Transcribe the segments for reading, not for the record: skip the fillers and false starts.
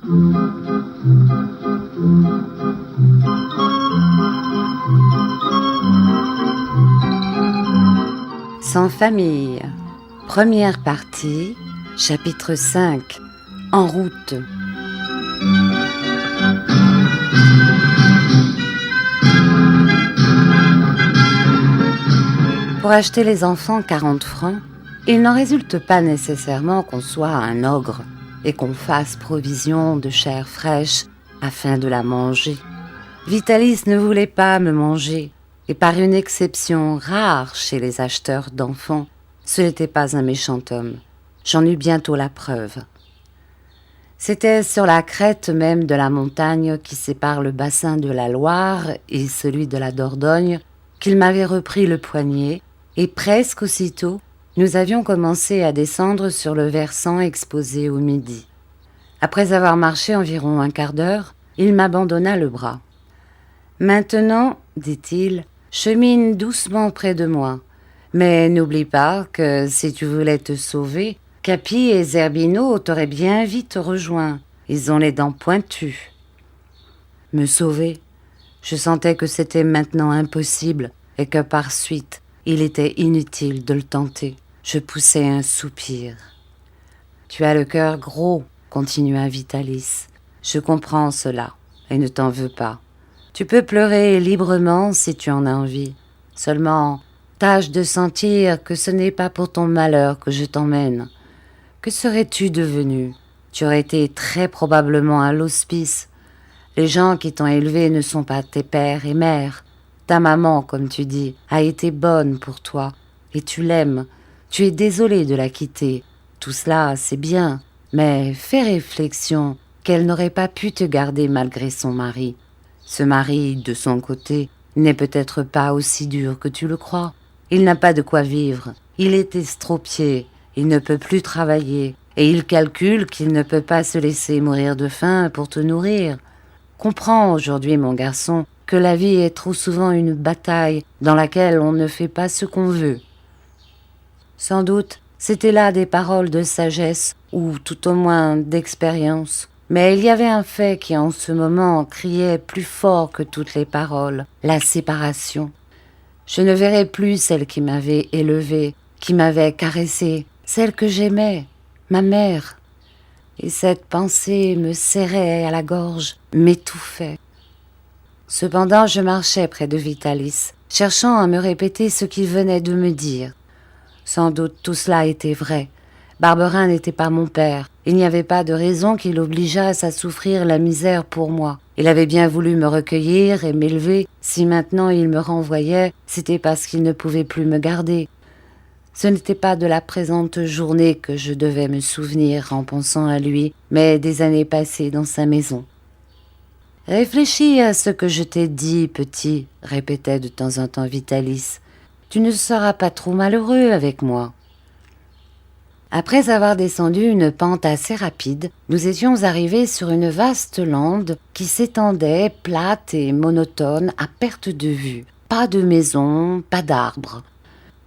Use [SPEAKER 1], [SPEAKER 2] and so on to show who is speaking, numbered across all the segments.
[SPEAKER 1] Sans famille, première partie, chapitre 5, en route. Pour acheter les enfants 40 francs, il n'en résulte pas nécessairement qu'on soit un ogre et qu'on fasse provision de chair fraîche afin de la manger. Vitalis ne voulait pas me manger, et par une exception rare chez les acheteurs d'enfants, ce n'était pas un méchant homme. J'en eus bientôt la preuve. C'était sur la crête même de la montagne qui sépare le bassin de la Loire et celui de la Dordogne qu'il m'avait repris le poignet, et presque aussitôt, nous avions commencé à descendre sur le versant exposé au midi. Après avoir marché environ un quart d'heure, il m'abandonna le bras. « Maintenant, dit-il, chemine doucement près de moi, mais n'oublie pas que si tu voulais te sauver, Capi et Zerbino t'auraient bien vite rejoint. Ils ont les dents pointues. » Me sauver? Je sentais que c'était maintenant impossible et que par suite, il était inutile de le tenter. Je poussai un soupir. « Tu as le cœur gros, » continua Vitalis. « Je comprends cela et ne t'en veux pas. Tu peux pleurer librement si tu en as envie. Seulement, tâche de sentir que ce n'est pas pour ton malheur que je t'emmène. Que serais-tu devenu? Tu aurais été très probablement à l'hospice. Les gens qui t'ont élevé ne sont pas tes pères et mères. Ta maman, comme tu dis, a été bonne pour toi, et tu l'aimes. Tu es désolé de la quitter. Tout cela, c'est bien, mais fais réflexion qu'elle n'aurait pas pu te garder malgré son mari. Ce mari, de son côté, n'est peut-être pas aussi dur que tu le crois. Il n'a pas de quoi vivre. Il est estropié, il ne peut plus travailler, et il calcule qu'il ne peut pas se laisser mourir de faim pour te nourrir. Comprends aujourd'hui, mon garçon, que la vie est trop souvent une bataille dans laquelle on ne fait pas ce qu'on veut. Sans doute, c'étaient là des paroles de sagesse, ou tout au moins d'expérience. Mais il y avait un fait qui en ce moment criait plus fort que toutes les paroles, la séparation. Je ne verrais plus celle qui m'avait élevée, qui m'avait caressée, celle que j'aimais, ma mère. Et cette pensée me serrait à la gorge, m'étouffait. Cependant, je marchais près de Vitalis, cherchant à me répéter ce qu'il venait de me dire. Sans doute tout cela était vrai. Barberin n'était pas mon père. Il n'y avait pas de raison qui l'obligeasse à souffrir la misère pour moi. Il avait bien voulu me recueillir et m'élever. Si maintenant il me renvoyait, c'était parce qu'il ne pouvait plus me garder. Ce n'était pas de la présente journée que je devais me souvenir en pensant à lui, mais des années passées dans sa maison. « Réfléchis à ce que je t'ai dit, petit, » répétait de temps en temps Vitalis. « Tu ne seras pas trop malheureux avec moi. » Après avoir descendu une pente assez rapide, nous étions arrivés sur une vaste lande qui s'étendait, plate et monotone, à perte de vue. Pas de maison, pas d'arbres.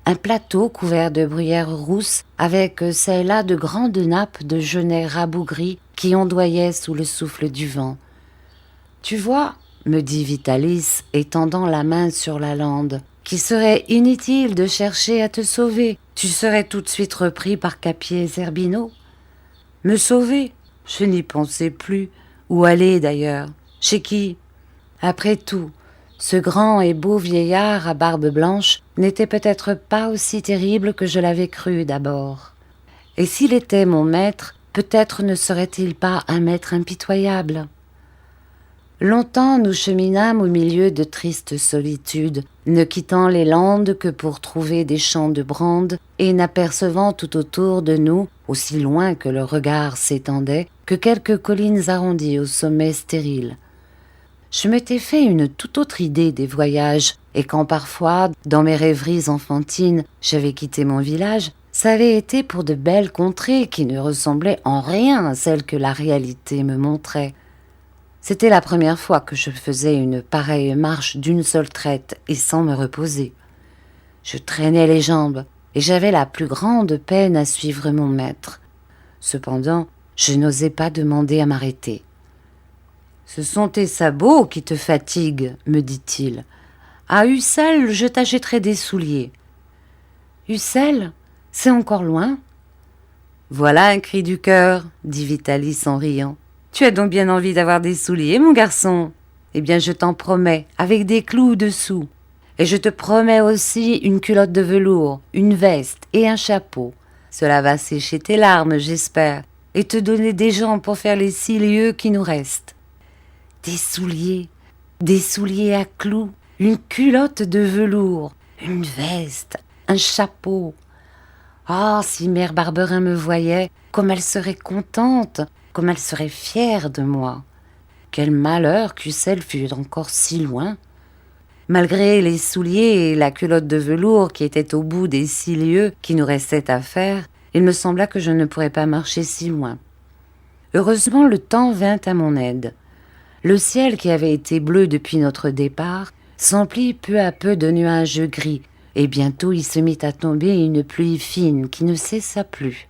[SPEAKER 1] Un plateau couvert de bruyères rousses avec çà et là de grandes nappes de genêts rabougris qui ondoyaient sous le souffle du vent. « Tu vois, » me dit Vitalis, étendant la main sur la lande, « qu'il serait inutile de chercher à te sauver. Tu serais tout de suite repris par Capi et Zerbino. » Me sauver? Je n'y pensais plus. Où aller d'ailleurs? Chez qui? Après tout, ce grand et beau vieillard à barbe blanche n'était peut-être pas aussi terrible que je l'avais cru d'abord. Et s'il était mon maître, peut-être ne serait-il pas un maître impitoyable? Longtemps nous cheminâmes au milieu de tristes solitudes, ne quittant les landes que pour trouver des champs de brande et n'apercevant tout autour de nous, aussi loin que le regard s'étendait, que quelques collines arrondies au sommet stérile. Je m'étais fait une toute autre idée des voyages, et quand parfois, dans mes rêveries enfantines, j'avais quitté mon village, ça avait été pour de belles contrées qui ne ressemblaient en rien à celles que la réalité me montrait. C'était la première fois que je faisais une pareille marche d'une seule traite et sans me reposer. Je traînais les jambes et j'avais la plus grande peine à suivre mon maître. Cependant, Je n'osais pas demander à m'arrêter. « Ce sont tes sabots qui te fatiguent, me dit-il. À Ussel, je t'achèterai des souliers. » Ussel, c'est encore loin ? Voilà un cri du cœur, dit Vitalis en riant. Tu as donc bien envie d'avoir des souliers, mon garçon ? Eh bien, je t'en promets, avec des clous dessous. Et je te promets aussi une culotte de velours, une veste et un chapeau. Cela va sécher tes larmes, j'espère, et te donner des jambes pour faire les 6 lieues qui nous restent. Des souliers à clous, une culotte de velours, une veste, un chapeau. Ah, si mère Barberin me voyait, comme elle serait contente, comme elle serait fière de moi. Quel malheur qu'Ussel fût encore si loin. Malgré les souliers et la culotte de velours qui étaient au bout des 6 lieues qui nous restaient à faire, il me sembla que je ne pourrais pas marcher si loin. Heureusement, le temps vint à mon aide. Le ciel, qui avait été bleu depuis notre départ, s'emplit peu à peu de nuages gris, et bientôt il se mit à tomber une pluie fine qui ne cessa plus.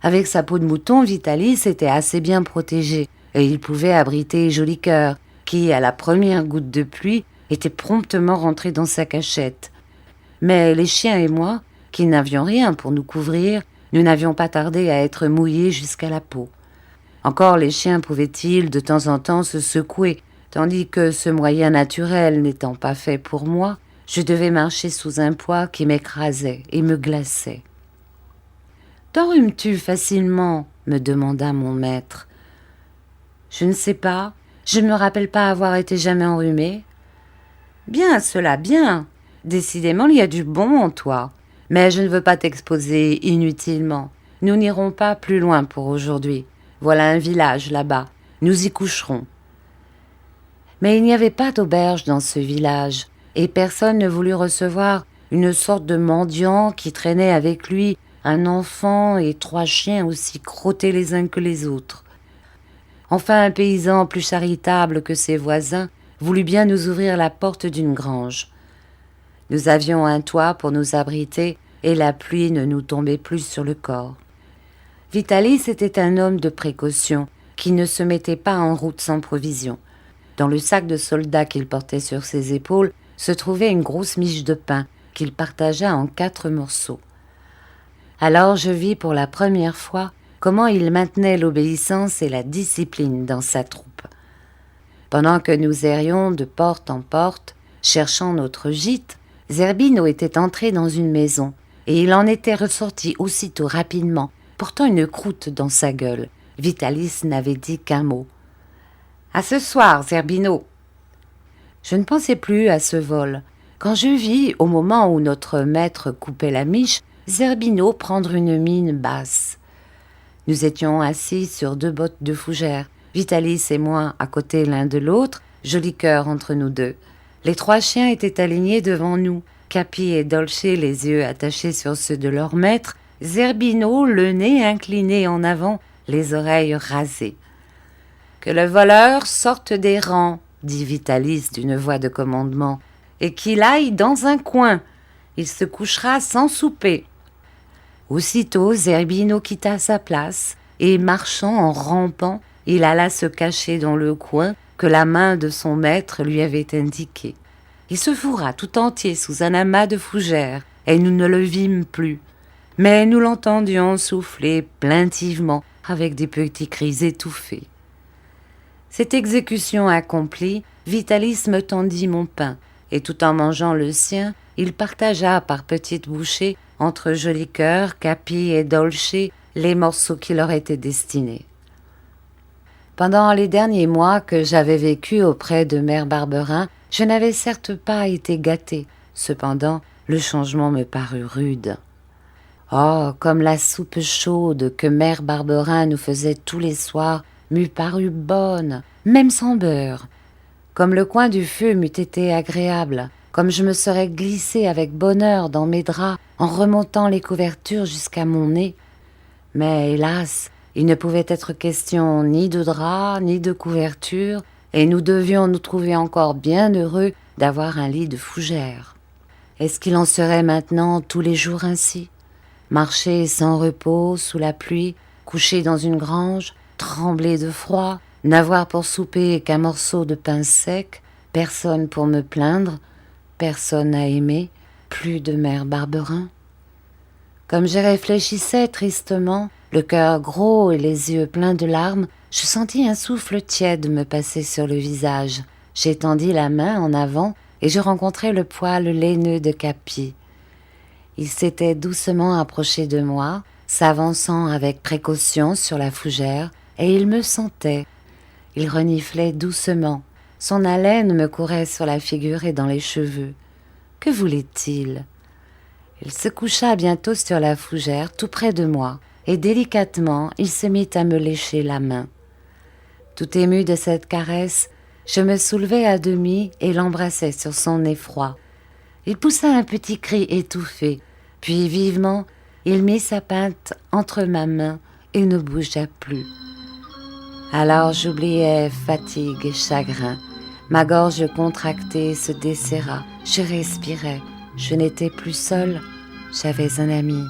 [SPEAKER 1] Avec sa peau de mouton, Vitalis était assez bien protégé, et il pouvait abriter Joli Cœur, qui, à la première goutte de pluie, était promptement rentré dans sa cachette. Mais les chiens et moi, qui n'avions rien pour nous couvrir, nous n'avions pas tardé à être mouillés jusqu'à la peau. Encore les chiens pouvaient-ils de temps en temps se secouer, tandis que ce moyen naturel n'étant pas fait pour moi, je devais marcher sous un poids qui m'écrasait et me glaçait. « T'enrhumes-tu facilement ?» me demanda mon maître. « Je ne sais pas, je ne me rappelle pas avoir été jamais enrhumé. »« Bien, cela, bien. Décidément, il y a du bon en toi. Mais je ne veux pas t'exposer inutilement. Nous n'irons pas plus loin pour aujourd'hui. Voilà un village là-bas. Nous y coucherons. » Mais il n'y avait pas d'auberge dans ce village, et personne ne voulut recevoir une sorte de mendiant qui traînait avec lui un enfant et 3 chiens aussi crottés les uns que les autres. Enfin, un paysan plus charitable que ses voisins voulut bien nous ouvrir la porte d'une grange. Nous avions un toit pour nous abriter et la pluie ne nous tombait plus sur le corps. Vitalis était un homme de précaution qui ne se mettait pas en route sans provisions. Dans le sac de soldat qu'il portait sur ses épaules se trouvait une grosse miche de pain qu'il partagea en 4 morceaux. Alors je vis pour la première fois comment il maintenait l'obéissance et la discipline dans sa troupe. Pendant que nous errions de porte en porte, cherchant notre gîte, Zerbino était entré dans une maison, et il en était ressorti aussitôt rapidement, portant une croûte dans sa gueule. Vitalis n'avait dit qu'un mot. « À ce soir, Zerbino !» Je ne pensais plus à ce vol, quand je vis, au moment où notre maître coupait la miche, Zerbino prendre une mine basse. Nous étions assis sur 2 bottes de fougères, Vitalis et moi à côté l'un de l'autre, Joli Cœur entre nous deux. Les 3 chiens étaient alignés devant nous, Capi et Dolce les yeux attachés sur ceux de leur maître, Zerbino le nez incliné en avant, les oreilles rasées. « Que le voleur sorte des rangs, » dit Vitalis d'une voix de commandement, « et qu'il aille dans un coin. Il se couchera sans souper. » Aussitôt, Zerbino quitta sa place, et marchant en rampant, il alla se cacher dans le coin que la main de son maître lui avait indiqué. Il se fourra tout entier sous un amas de fougères, et nous ne le vîmes plus. Mais nous l'entendions souffler plaintivement avec des petits cris étouffés. Cette exécution accomplie, Vitalis me tendit mon pain, et tout en mangeant le sien, il partagea par petites bouchées entre Joli Cœur, Capi et Dolce les morceaux qui leur étaient destinés. Pendant les derniers mois que j'avais vécu auprès de mère Barberin, je n'avais certes pas été gâtée. Cependant, le changement me parut rude. Oh, comme la soupe chaude que mère Barberin nous faisait tous les soirs m'eût paru bonne, même sans beurre. Comme le coin du feu m'eût été agréable, comme je me serais glissée avec bonheur dans mes draps en remontant les couvertures jusqu'à mon nez. Mais hélas, il ne pouvait être question ni de draps, ni de couverture, et nous devions nous trouver encore bien heureux d'avoir un lit de fougères. Est-ce qu'il en serait maintenant tous les jours ainsi ? Marcher sans repos, sous la pluie, coucher dans une grange, trembler de froid, n'avoir pour souper qu'un morceau de pain sec, personne pour me plaindre, personne à aimer, plus de mère Barberin. Comme je réfléchissais tristement, le cœur gros et les yeux pleins de larmes, je sentis un souffle tiède me passer sur le visage. J'étendis la main en avant et je rencontrai le poil laineux de Capi. Il s'était doucement approché de moi, s'avançant avec précaution sur la fougère, et il me sentait. Il reniflait doucement. Son haleine me courait sur la figure et dans les cheveux. Que voulait-il ? Il se coucha bientôt sur la fougère, tout près de moi, et délicatement, il se mit à me lécher la main. Tout ému de cette caresse, je me soulevai à demi et l'embrassai sur son nez froid. Il poussa un petit cri étouffé, puis vivement, il mit sa pinte entre ma main et ne bougea plus. Alors j'oubliai fatigue et chagrin. Ma gorge contractée se desserra, je respirais. Je n'étais plus seule, j'avais un ami.